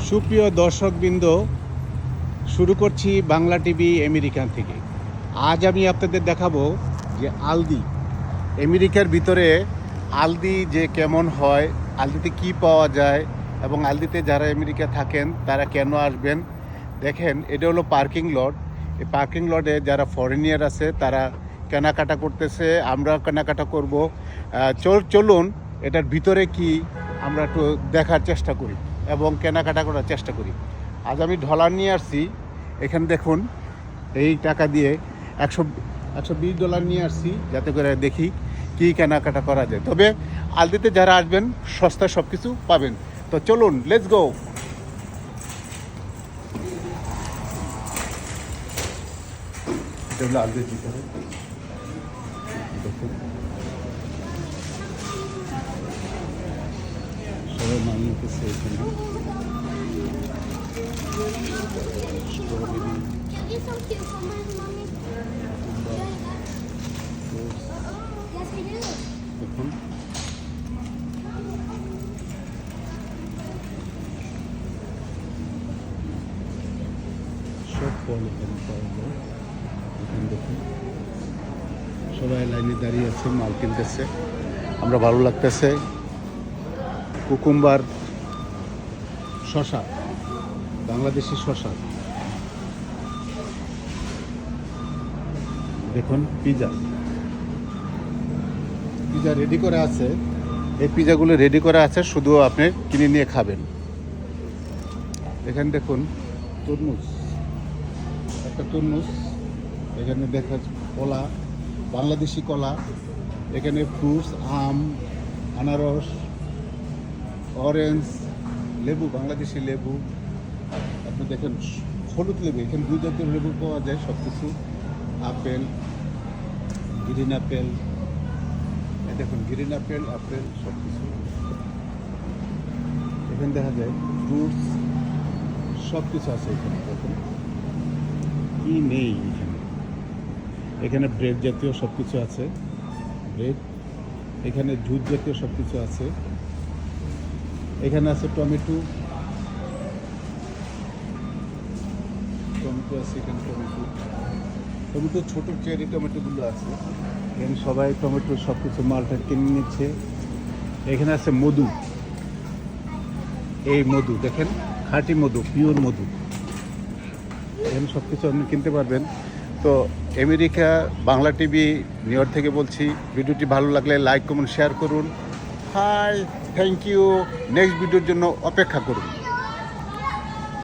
সুপ্রিয় দর্শকবৃন্দ, শুরু করছি বাংলা টিভি আমেরিকান থেকে। আজ আমি আপনাদের দেখাবো যে আলদি, আমেরিকার ভিতরে আলদি যে কেমন হয়, আলদিতে কি পাওয়া যায় এবং আলদিতে যারা আমেরিকা থাকেন তারা কেন আসবেন। দেখেন, এটা হলো পার্কিং লট। এই পার্কিং লটে যারা ফরেনিয়ার আছে তারা কেনাকাটা করতেছে, আমরা কেনাকাটা করব। চলুন এটার ভিতরে কি আমরা একটু দেখার চেষ্টা করি এবং কেনাকাটা করার চেষ্টা করি। আজ আমি ডলার নিয়ে আসছি। এখানে দেখুন, এই টাকা দিয়ে $120 নিয়ে আসছি যাতে করে দেখি কি কেনাকাটা করা যায়। তবে আলদিতে যারা আসবেন সস্তা সব কিছু পাবেন। তো চলুন, লেটস গো। এটা হলো আলদির ভিতরে, দেখুন সবাই মানিয়ে গেছে। এখানে strawberry, You're so cute, mommy. Yes, we do. দেখুন সব ফল এখানে পাওয়া যায়। এখানে দেখুন সবাই লাইনে দাঁড়িয়ে আছে, মাল কিনতেছে। আমরা ভালো লাগতেছে। কুকুম্বার, শশা, বাংলাদেশি শশা, দেখুন পিজা রেডি করে আছে। এই পিজাগুলো রেডি করা আছে, শুধু আপনি কিনে নিয়ে খাবেন। এখানে দেখুন তরমুজ, একটা তরমুজ। এখানে দেখা কলা, বাংলাদেশি কলা। এখানে ফ্রুটস, আম, আনারস, অরেঞ্জ, লেবু, বাংলাদেশি লেবু। আপনি দেখেন হলুদ লেবু, এখানে দুই জাতীয় লেবু পাওয়া যায় সব কিছু। আপেল, গ্রিন আপেল, দেখুন গ্রিন আপেল, সব কিছু এখানে দেখা যায়। ফ্রুটস সব কিছু আছে এখানে। দেখুন কি নেই এখানে। এখানে ব্রেড জাতীয় সব কিছু আছে, ব্রেড। এখানে জুস জাতীয় সব কিছু আছে। এখানে আছে টমেটো আছে। এখানে টমেটো ছোট চেরি টমেটোগুলো আছে। এখানে সবাই টমেটো সব কিছু মালটা কিনে নিচ্ছে। এখানে আছে মধু, এই মধু দেখেন, খাঁটি মধু, পিওর মধু। এখানে সব কিছু আপনি কিনতে পারবেন। তো America Bangla TV New York থেকে বলছি। ভিডিওটি ভালো লাগলে লাইক, কমেন্ট, শেয়ার করুন। Hi, thank you. নেক্সট ভিডিওর জন্য অপেক্ষা করুন।